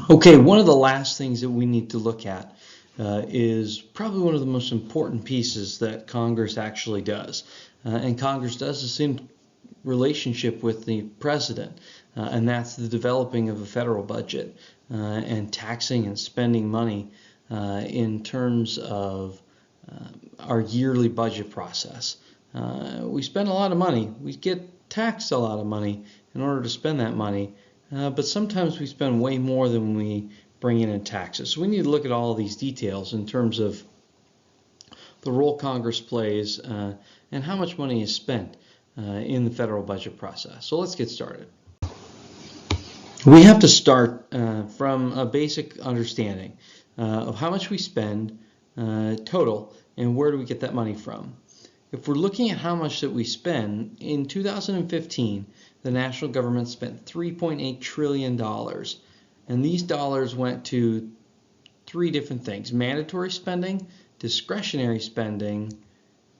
Okay, one of the last things that we need to look at is probably one of the most important pieces that Congress actually does. And Congress does this in relationship with the president, and that's the developing of a federal budget and taxing and spending money in terms of our yearly budget process. We spend a lot of money. We get taxed a lot of money in order to spend that money. But sometimes we spend way more than we bring in taxes. So we need to look at all of these details in terms of the role Congress plays and how much money is spent in the federal budget process. So let's get started. We have to start from a basic understanding of how much we spend total and where do we get that money from. If we're looking at how much that we spend, in 2015, the national government spent $3.8 trillion. And these dollars went to three different things: mandatory spending, discretionary spending,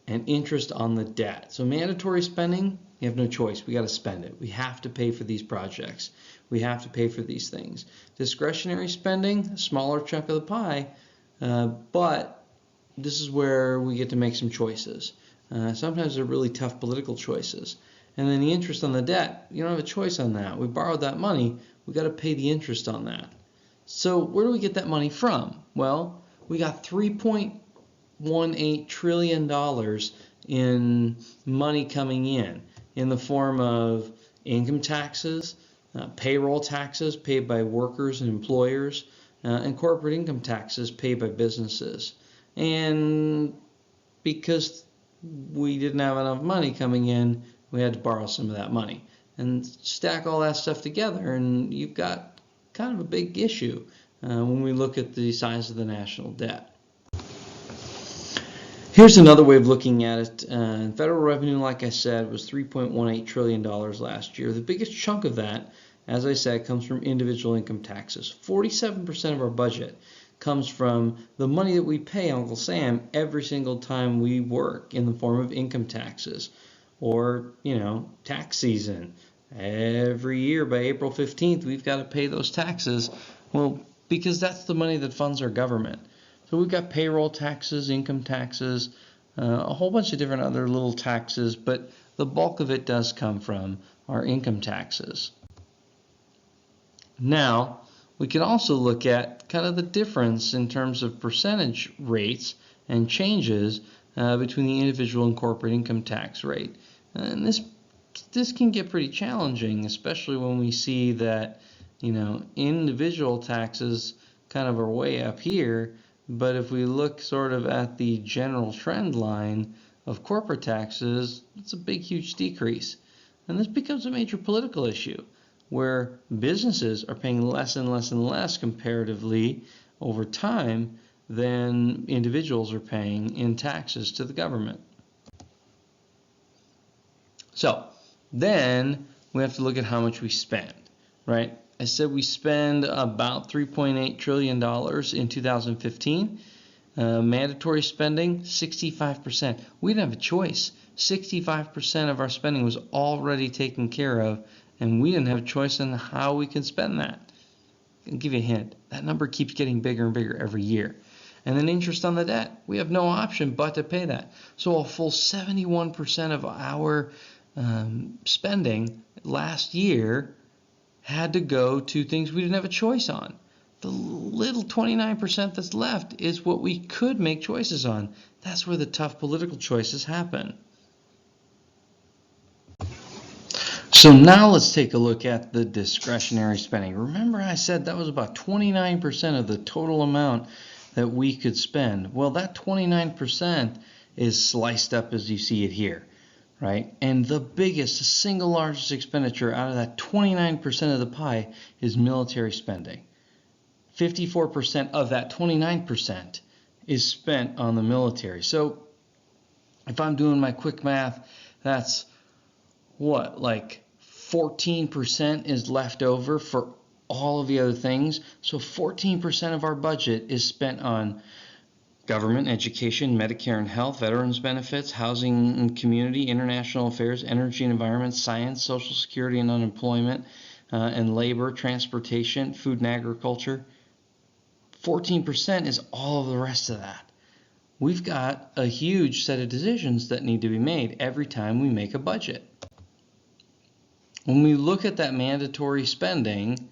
and interest on the debt. So mandatory spending, you have no choice. We got to spend it. We have to pay for these projects. We have to pay for these things. Discretionary spending, a smaller chunk of the pie, but this is where we get to make some choices. Sometimes they're really tough political choices. And then the interest on the debt, you don't have a choice on that. We borrowed that money, we got to pay the interest on that. So where do we get that money from? Well, we got $3.18 trillion in money coming in the form of income taxes, payroll taxes paid by workers and employers, and corporate income taxes paid by businesses. And because we didn't have enough money coming in, we had to borrow some of that money. And stack all that stuff together, and you've got kind of a big issue when we look at the size of the national debt. Here's another way of looking at it. Federal revenue, like I said, was $3.18 trillion last year. The biggest chunk of that, as I said, comes from individual income taxes. 47% of our budget comes from the money that we pay Uncle Sam every single time we work in the form of income taxes. Or, tax season. Every year by April 15th, we've got to pay those taxes. Well, because that's the money that funds our government. So we've got payroll taxes, income taxes, a whole bunch of different other little taxes, but the bulk of it does come from our income taxes. Now, we can also look at kind of the difference in terms of percentage rates and changes between the individual and corporate income tax rate. And this can get pretty challenging, especially when we see that, individual taxes kind of are way up here, but if we look sort of at the general trend line of corporate taxes, it's a big, huge decrease. And this becomes a major political issue where businesses are paying less and less and less comparatively over time than individuals are paying in taxes to the government. So then we have to look at how much we spend, right? I said we spend about $3.8 trillion in 2015. Mandatory spending, 65%. We didn't have a choice. 65% of our spending was already taken care of, and we didn't have a choice on how we can spend that. I'll give you a hint. That number keeps getting bigger and bigger every year. And then interest on the debt. We have no option but to pay that. So a full 71% of our spending last year had to go to things we didn't have a choice on. The little 29% that's left is what we could make choices on. That's where the tough political choices happen. So now let's take a look at the discretionary spending. Remember I said that was about 29% of the total amount that we could spend. Well, that 29% is sliced up as you see it here, right? And the biggest, the single largest expenditure out of that 29% of the pie is military spending. 54% of that 29% is spent on the military. So if I'm doing my quick math, that's what, like 14% is left over for all of the other things. So 14% of our budget is spent on government, education, Medicare and health, veterans benefits, housing and community, international affairs, energy and environment, science, social security and unemployment, and labor, transportation, food and agriculture. 14% is all of the rest of that. We've got a huge set of decisions that need to be made every time we make a budget. When we look at that mandatory spending,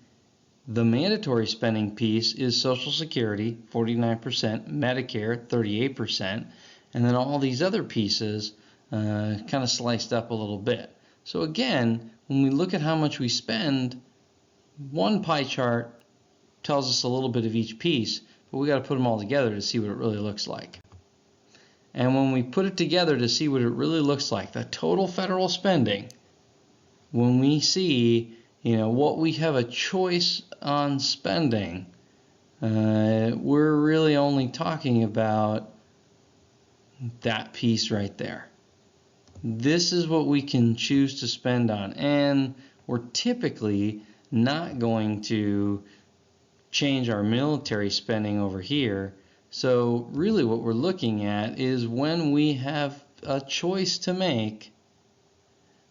the mandatory spending piece is Social Security, 49%, Medicare, 38%, and then all these other pieces kind of sliced up a little bit. So again, when we look at how much we spend, one pie chart tells us a little bit of each piece, but we got to put them all together to see what it really looks like. And when we put it together to see what it really looks like, the total federal spending, when we see what we have a choice on spending, we're really only talking about that piece right there. This is what we can choose to spend on, and we're typically not going to change our military spending over here. So really what we're looking at is when we have a choice to make,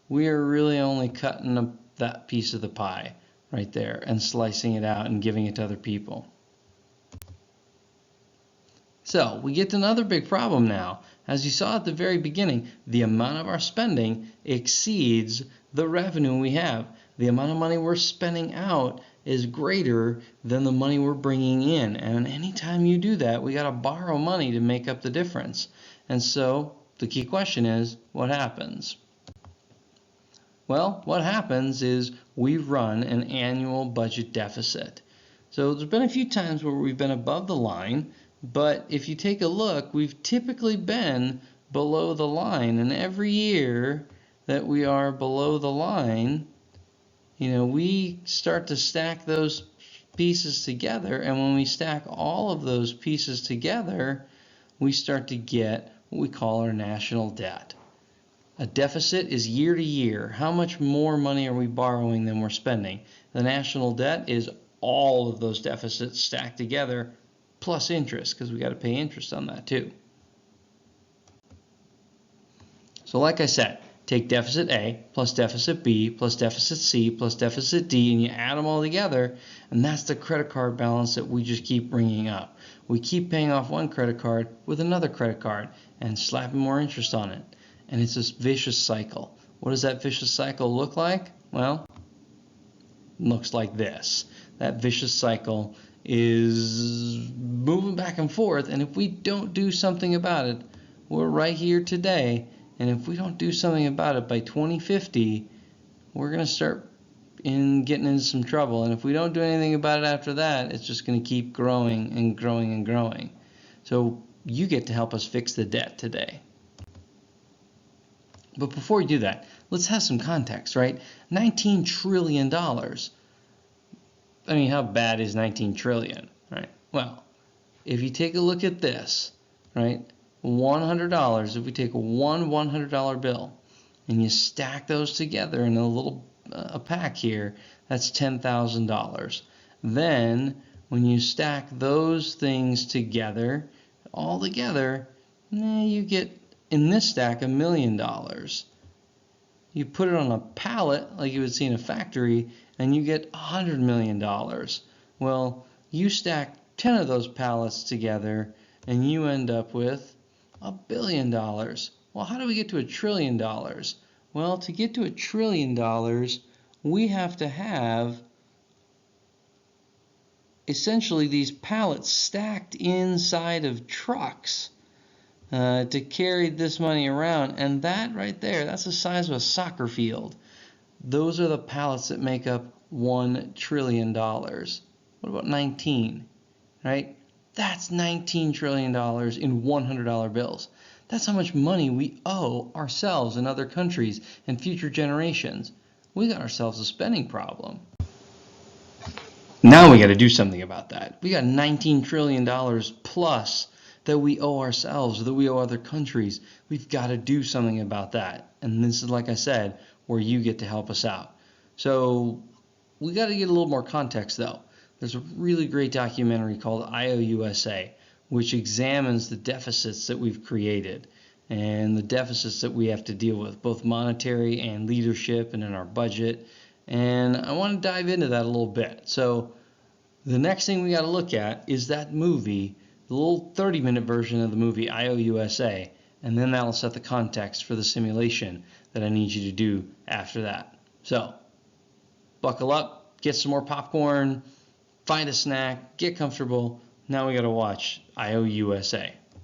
we are really only cutting that piece of the pie right there and slicing it out and giving it to other people. So we get to another big problem now. As you saw at the very beginning, the amount of our spending exceeds the revenue we have. The amount of money we're spending out is greater than the money we're bringing in. And anytime you do that, we got to borrow money to make up the difference. And so the key question is, what happens? Well, what happens is we run an annual budget deficit. So there's been a few times where we've been above the line, but if you take a look, we've typically been below the line. And every year that we are below the line, we start to stack those pieces together. And when we stack all of those pieces together, we start to get what we call our national debt. A deficit is year to year. How much more money are we borrowing than we're spending? The national debt is all of those deficits stacked together plus interest, because we got to pay interest on that too. So like I said, take deficit A plus deficit B plus deficit C plus deficit D, and you add them all together, and that's the credit card balance that we just keep bringing up. We keep paying off one credit card with another credit card and slapping more interest on it. And it's this vicious cycle. What does that vicious cycle look like? Well, it looks like this. That vicious cycle is moving back and forth, and if we don't do something about it, we're right here today, and if we don't do something about it by 2050, we're going to start getting into some trouble. And if we don't do anything about it after that, it's just going to keep growing and growing and growing. So you get to help us fix the debt today. But before we do that, let's have some context, right? $19 trillion. I mean, how bad is 19 trillion, right? Well, if you take a look at this, right, $100, if we take one $100 bill and you stack those together in a little pack here, that's $10,000. Then when you stack those things together, all together, you get, in this stack, $1 million. You put it on a pallet like you would see in a factory, and you get $100 million. Well, you stack 10 of those pallets together, and you end up with $1 billion. Well, how do we get to $1 trillion? Well, to get to $1 trillion, we have to have essentially these pallets stacked inside of trucks to carry this money around. And that right there, that's the size of a soccer field. Those are the pallets that make up $1 trillion. What about 19, right? That's $19 trillion in $100 bills. That's how much money we owe ourselves and other countries and future generations. We got ourselves a spending problem. Now we got to do something about that. We got $19 trillion plus that we owe ourselves, that we owe other countries. We've got to do something about that. And this is, like I said, where you get to help us out. So we got to get a little more context, though. There's a really great documentary called IOUSA, which examines the deficits that we've created and the deficits that we have to deal with, both monetary and leadership and in our budget. And I want to dive into that a little bit. So the next thing we got to look at is that movie, the little 30-minute version of the movie IOUSA, and then that'll set the context for the simulation that I need you to do after that. So buckle up, get some more popcorn, find a snack, get comfortable. Now we got to watch IOUSA.